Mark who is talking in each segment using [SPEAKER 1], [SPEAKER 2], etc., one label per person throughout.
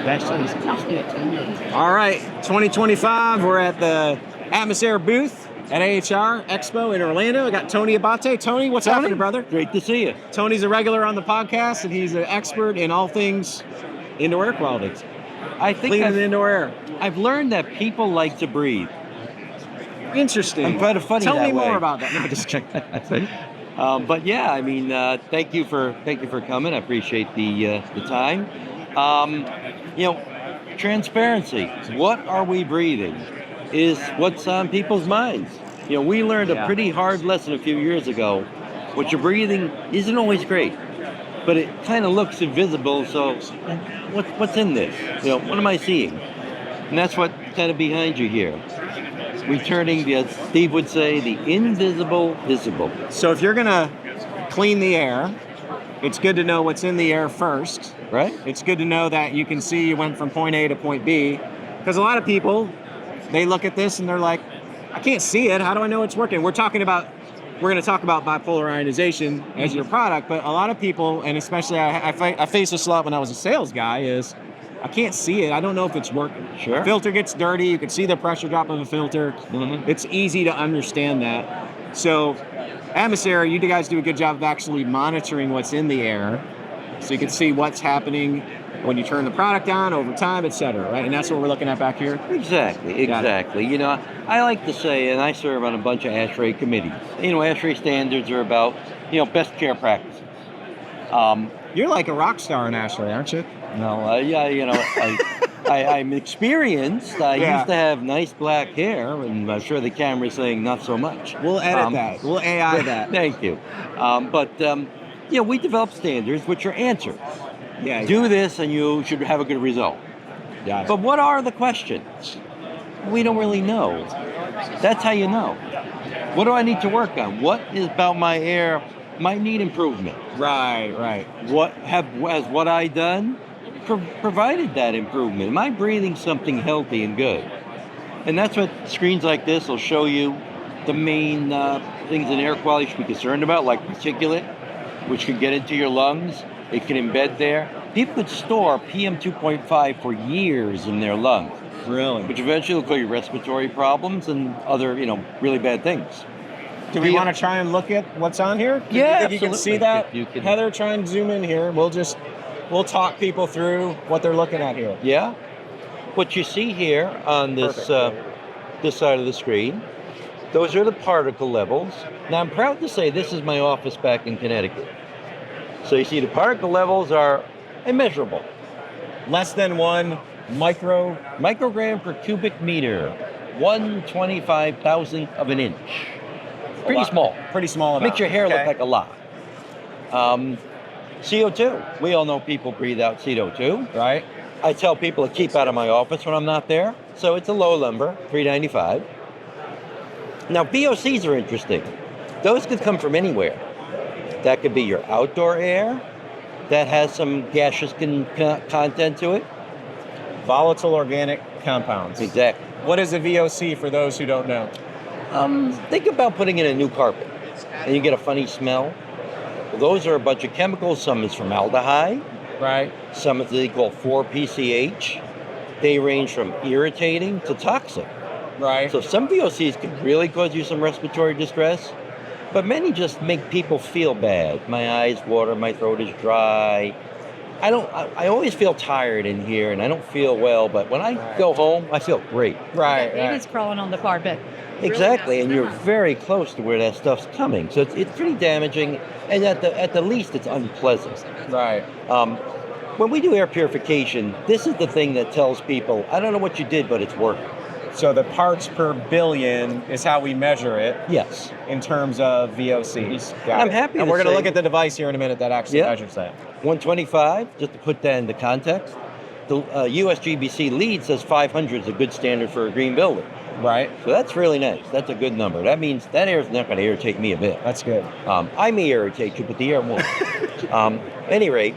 [SPEAKER 1] All right, 2025, we're at the AtmosAir booth at AHR Expo in Orlando. I got Tony Abate. Tony, what's happening, brother?
[SPEAKER 2] Great to see you.
[SPEAKER 1] Tony's a regular on the podcast, and he's an expert in all things indoor air quality.
[SPEAKER 2] I think
[SPEAKER 1] Cleaning the indoor air.
[SPEAKER 2] I've learned that people like to breathe.
[SPEAKER 1] Interesting.
[SPEAKER 2] I'm kind of funny
[SPEAKER 1] Tell
[SPEAKER 2] that
[SPEAKER 1] me
[SPEAKER 2] way.
[SPEAKER 1] more about that. No, just kidding.
[SPEAKER 2] But yeah, I mean, thank you for coming. I appreciate the time. Transparency. What are we breathing? Is what's on people's minds. We learned a pretty hard lesson a few years ago. What you're breathing isn't always great, but it kind of looks invisible. So, what's in this? What am I seeing? And that's what kind of behind you here. Returning, as Steve would say, the invisible visible.
[SPEAKER 1] So if you're gonna clean the air, it's good to know what's in the air first.
[SPEAKER 2] Right?
[SPEAKER 1] It's good to know that you can see you went from point A to point B. Because a lot of people, they look at this and they're like, I can't see it. How do I know it's working? We're going to talk about bipolar ionization as your product, but a lot of people, and especially I faced this a lot when I was a sales guy, is I can't see it. I don't know if it's working.
[SPEAKER 2] Sure.
[SPEAKER 1] The filter gets dirty. You can see the pressure drop of the filter. Mm-hmm. It's easy to understand that. So AtmosAir, you guys do a good job of actually monitoring what's in the air so you can see what's happening when you turn the product on over time, et cetera, right? And that's what we're looking at back here?
[SPEAKER 2] Exactly. I like to say, and I serve on a bunch of ASHRAE committees. ASHRAE standards are about, best care practices.
[SPEAKER 1] You're like a rock star in ASHRAE, aren't you?
[SPEAKER 2] No, I'm experienced. I used to have nice black hair, and I'm sure the camera's saying not so much.
[SPEAKER 1] We'll edit that. We'll AI that.
[SPEAKER 2] Thank you. We develop standards which are answers.
[SPEAKER 1] Yeah.
[SPEAKER 2] Do this and you should have a good result.
[SPEAKER 1] Got it.
[SPEAKER 2] But what are the questions? We don't really know. That's how you know. What do I need to work on? What is about my air might need improvement?
[SPEAKER 1] Right.
[SPEAKER 2] Has what I done provided that improvement? Am I breathing something healthy and good? And that's what screens like this will show you. The main things in air quality you should be concerned about, like particulate, which can get into your lungs. It can embed there. People could store PM 2.5 for years in their lungs.
[SPEAKER 1] Really?
[SPEAKER 2] Which eventually will cause you respiratory problems and other, really bad things.
[SPEAKER 1] Do we want to try and look at what's on here?
[SPEAKER 2] Yeah,
[SPEAKER 1] you can see that? Heather, try and zoom in here. We'll talk people through what they're looking at here.
[SPEAKER 2] Yeah. What you see here on this this side of the screen, those are the particle levels. Now, I'm proud to say this is my office back in Connecticut. So you see the particle levels are immeasurable.
[SPEAKER 1] Less than 1
[SPEAKER 2] microgram per cubic meter, 1/25,000th of an inch. Pretty small.
[SPEAKER 1] Pretty small amount.
[SPEAKER 2] Makes your hair look like a lot. CO2. We all know people breathe out CO2.
[SPEAKER 1] Right.
[SPEAKER 2] I tell people to keep out of my office when I'm not there. So it's a low number, 395. Now, VOCs are interesting. Those could come from anywhere. That could be your outdoor air that has some gaseous content to it.
[SPEAKER 1] Volatile organic compounds.
[SPEAKER 2] Exactly.
[SPEAKER 1] What is a VOC for those who don't know?
[SPEAKER 2] Think about putting in a new carpet and you get a funny smell. Well, those are a bunch of chemicals. Some is formaldehyde.
[SPEAKER 1] Right.
[SPEAKER 2] Some is they call 4-PCH. They range from irritating to toxic.
[SPEAKER 1] Right.
[SPEAKER 2] So some VOCs can really cause you some respiratory distress. But many just make people feel bad. My eyes water, my throat is dry. I always feel tired in here and I don't feel well, but when I go home, I feel great.
[SPEAKER 1] Right.
[SPEAKER 3] Baby's crawling on the carpet.
[SPEAKER 2] Exactly, and you're very close to where that stuff's coming. So it's pretty damaging, and at the least, it's unpleasant.
[SPEAKER 1] Right.
[SPEAKER 2] When we do air purification, this is the thing that tells people, I don't know what you did, but it's working.
[SPEAKER 1] So the parts per billion is how we measure it.
[SPEAKER 2] Yes.
[SPEAKER 1] In terms of VOCs.
[SPEAKER 2] I'm happy
[SPEAKER 1] and
[SPEAKER 2] to
[SPEAKER 1] we're going to
[SPEAKER 2] say-
[SPEAKER 1] look at the device here in a minute that actually measures that.
[SPEAKER 2] 125, just to put that into context. The USGBC lead says 500 is a good standard for a green building.
[SPEAKER 1] Right.
[SPEAKER 2] So that's really nice. That's a good number. That means that air is not going to irritate me a bit.
[SPEAKER 1] That's good.
[SPEAKER 2] I may irritate you, but the air won't. Any rate,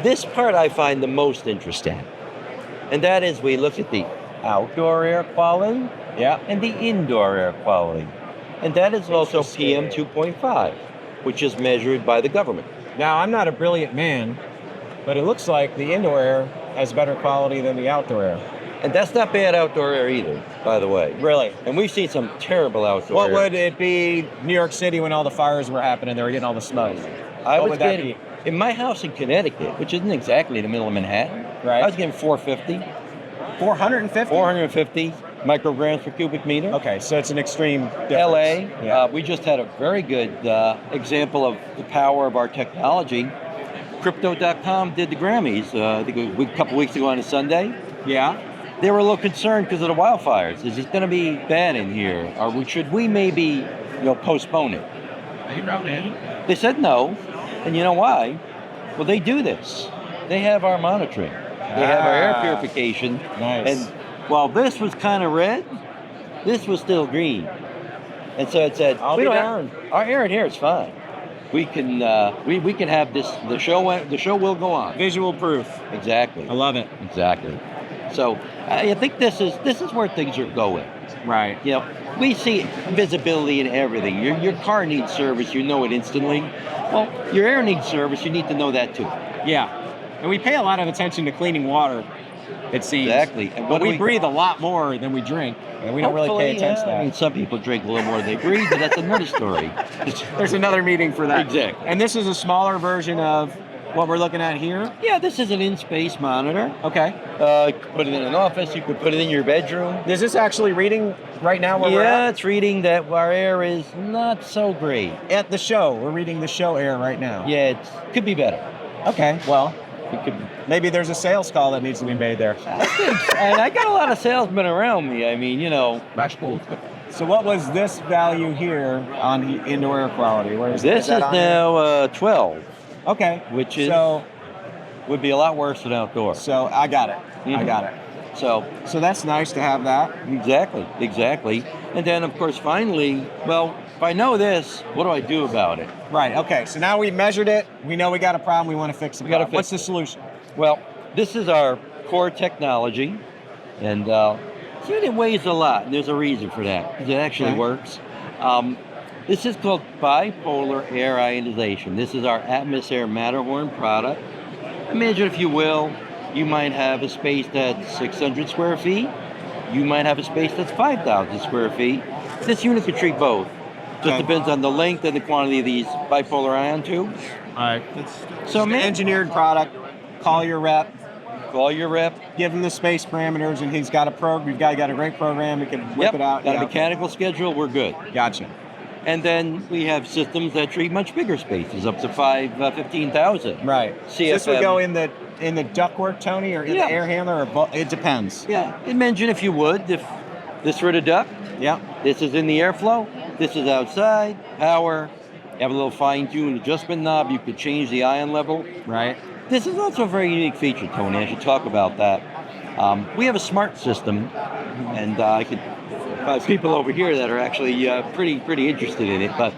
[SPEAKER 2] this part I find the most interesting. And that is we look at the outdoor air quality and the indoor air quality. And that is also PM 2.5, which is measured by the government.
[SPEAKER 1] Now, I'm not a brilliant man, but it looks like the indoor air has better quality than the outdoor air.
[SPEAKER 2] And that's not bad outdoor air either, by the way.
[SPEAKER 1] Really?
[SPEAKER 2] And we've seen some terrible outdoor
[SPEAKER 1] What
[SPEAKER 2] air.
[SPEAKER 1] would it be New York City when all the fires were happening? They were getting all the smoke. What would that be?
[SPEAKER 2] In my house in Connecticut, which isn't exactly the middle of Manhattan,
[SPEAKER 1] Right.
[SPEAKER 2] I was getting 450.
[SPEAKER 1] 450?
[SPEAKER 2] 450 micrograms per cubic meter.
[SPEAKER 1] Okay, so it's an extreme difference.
[SPEAKER 2] LA,
[SPEAKER 1] Yeah.
[SPEAKER 2] we just had a very good example of the power of our technology. Crypto.com did the Grammys, I think a couple weeks ago on a Sunday.
[SPEAKER 1] Yeah.
[SPEAKER 2] They were a little concerned because of the wildfires. Is it going to be bad in here? Or should we maybe postpone it? They said no. And you know why? Well, they do this. They have our monitoring. They have our air purification.
[SPEAKER 1] Nice.
[SPEAKER 2] And while this was kind of red, this was still green. And so it said,
[SPEAKER 1] I'll be darned.
[SPEAKER 2] Our air in here is fine. We can we can have this. The show will go on.
[SPEAKER 1] Visual proof.
[SPEAKER 2] Exactly.
[SPEAKER 1] I love it.
[SPEAKER 2] Exactly. So I think this is where things are going.
[SPEAKER 1] Right.
[SPEAKER 2] We see visibility in everything. Your car needs service, you know it instantly. Well, your air needs service, you need to know that too.
[SPEAKER 1] Yeah. And we pay a lot of attention to cleaning water, it seems.
[SPEAKER 2] Exactly. And
[SPEAKER 1] But we breathe a lot more than we drink, and we don't really pay attention to that.
[SPEAKER 2] I mean, some people drink a little more than they breathe, but that's another story.
[SPEAKER 1] There's another meeting for that.
[SPEAKER 2] Exactly.
[SPEAKER 1] And this is a smaller version of what we're looking at here?
[SPEAKER 2] Yeah, this is an in-space monitor.
[SPEAKER 1] Okay.
[SPEAKER 2] You could put it in an office, you could put it in your bedroom.
[SPEAKER 1] Is this actually reading right now where we're at?
[SPEAKER 2] Yeah, it's reading that our air is not so great.
[SPEAKER 1] At the show. We're reading the show air right now.
[SPEAKER 2] Yeah, it could be better.
[SPEAKER 1] Okay, well,
[SPEAKER 2] It could.
[SPEAKER 1] maybe there's a sales call that needs to be made there.
[SPEAKER 2] And I got a lot of salesmen around me. I mean,
[SPEAKER 1] So what was this value here on indoor air quality? Where
[SPEAKER 2] this is
[SPEAKER 1] that on here?
[SPEAKER 2] now 12,
[SPEAKER 1] Okay.
[SPEAKER 2] which is
[SPEAKER 1] So
[SPEAKER 2] would be a lot worse than outdoor.
[SPEAKER 1] I got it. I
[SPEAKER 2] Mhm.
[SPEAKER 1] got it.
[SPEAKER 2] So
[SPEAKER 1] So that's nice to have that.
[SPEAKER 2] exactly. And then of course finally, well, if I know this, what do I do about it?
[SPEAKER 1] Right. Okay. So now we measured it. We know we got a problem. We want to fix it.
[SPEAKER 2] We gotta fix
[SPEAKER 1] What's the
[SPEAKER 2] it.
[SPEAKER 1] solution?
[SPEAKER 2] Well, this is our core technology, and it weighs a lot, and there's a reason for that, because it actually
[SPEAKER 1] Okay.
[SPEAKER 2] works. This is called bipolar air ionization. This is our AtmosAir Matterhorn product. Imagine, if you will, you might have a space that's 600 square feet. You might have a space that's 5,000 square feet. This unit could treat both. Just
[SPEAKER 1] Okay.
[SPEAKER 2] depends on the length and the quantity of these bipolar ion tubes.
[SPEAKER 1] All right.
[SPEAKER 2] So, man,
[SPEAKER 1] Engineered product. Call your rep.
[SPEAKER 2] call your rep.
[SPEAKER 1] Give him the space parameters, and he's got a program. You've got a great program. He can whip it out.
[SPEAKER 2] Got
[SPEAKER 1] Yeah.
[SPEAKER 2] a mechanical schedule, we're good.
[SPEAKER 1] Gotcha.
[SPEAKER 2] And then we have systems that treat much bigger spaces, up to 15,000.
[SPEAKER 1] Right.
[SPEAKER 2] CFM.
[SPEAKER 1] This would go in the ductwork, Tony, or in
[SPEAKER 2] Yeah.
[SPEAKER 1] the air handler, or it depends.
[SPEAKER 2] Yeah, imagine, if you would, if this were the duct,
[SPEAKER 1] Yep.
[SPEAKER 2] this is in the airflow, this is outside, power, you have a little fine-tuned adjustment knob, you could change the ion level.
[SPEAKER 1] Right.
[SPEAKER 2] This is also a very unique feature, Tony. I should talk about that. We have a smart system, and I could people over here that are actually pretty interested in it. But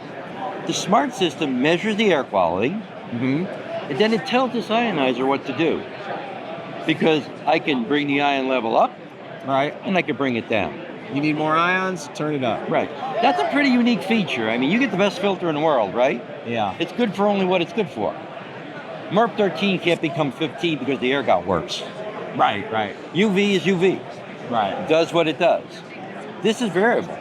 [SPEAKER 2] the smart system measures the air quality,
[SPEAKER 1] Mm-hmm.
[SPEAKER 2] and then it tells this ionizer what to do. Because I can bring the ion level up,
[SPEAKER 1] Right.
[SPEAKER 2] and I can bring it down.
[SPEAKER 1] You need more ions? Turn it up.
[SPEAKER 2] Right. That's a pretty unique feature. I mean, you get the best filter in the world, right?
[SPEAKER 1] Yeah.
[SPEAKER 2] It's good for only what it's good for. MERP 13 can't become 15 because the air got worse.
[SPEAKER 1] Right. Right.
[SPEAKER 2] UV is UV.
[SPEAKER 1] Right.
[SPEAKER 2] It does what it does. This is variable.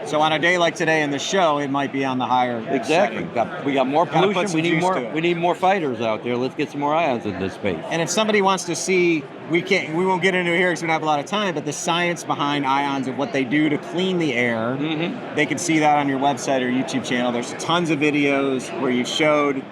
[SPEAKER 1] So on a day like today in the show, it might be on the higher.
[SPEAKER 2] Exactly.
[SPEAKER 1] setting.
[SPEAKER 2] We got more
[SPEAKER 1] Gotta put
[SPEAKER 2] pollution.
[SPEAKER 1] some
[SPEAKER 2] We need
[SPEAKER 1] juice
[SPEAKER 2] more.
[SPEAKER 1] to it.
[SPEAKER 2] We need more fighters out there. Let's get some more ions in this space.
[SPEAKER 1] And if somebody wants to see, we won't get into it here because we don't have a lot of time, but the science behind ions and what they do to clean the air,
[SPEAKER 2] Mm-hmm.
[SPEAKER 1] they can see that on your website or YouTube channel. There's tons of videos where you've showed,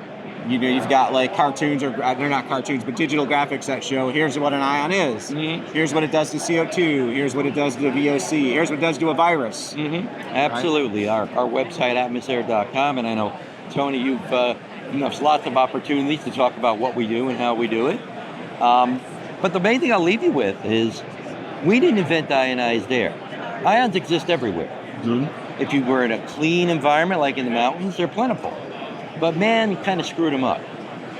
[SPEAKER 1] you've got like cartoons, or they're not cartoons, but digital graphics that show, here's what an ion is.
[SPEAKER 2] Mhm.
[SPEAKER 1] Here's what it does to CO2. Here's what it does to VOC. Here's what it does to a virus.
[SPEAKER 2] Mm-hmm. Absolutely. Our website, AtmosAir.com, and I know, Tony, you've lots of opportunities to talk about what we do and how we do it. But the main thing I'll leave you with is, we didn't invent ionized air. Ions exist everywhere.
[SPEAKER 1] Mm-hmm.
[SPEAKER 2] If you were in a clean environment like in the mountains, they're plentiful. But man kind of screwed them up.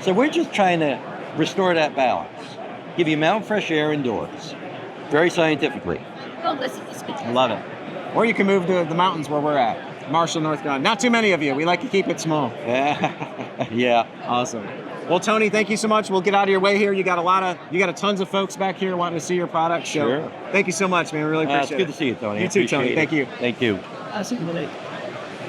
[SPEAKER 2] So we're just trying to restore that balance. Give you mountain fresh air indoors. Very scientifically.
[SPEAKER 1] I love it. Or you can move to the mountains where we're at. Marshall, North Carolina. Not too many of you. We like to keep it small.
[SPEAKER 2] Yeah.
[SPEAKER 1] Awesome. Well, Tony, thank you so much. We'll get out of your way here. You got a tons of folks back here wanting to see your product. So
[SPEAKER 2] Sure.
[SPEAKER 1] thank you so much, man. We really appreciate it.
[SPEAKER 2] It's good to see you, Tony.
[SPEAKER 1] You too, Tony. Thank you.
[SPEAKER 2] Thank you.
[SPEAKER 1] I'll see you later.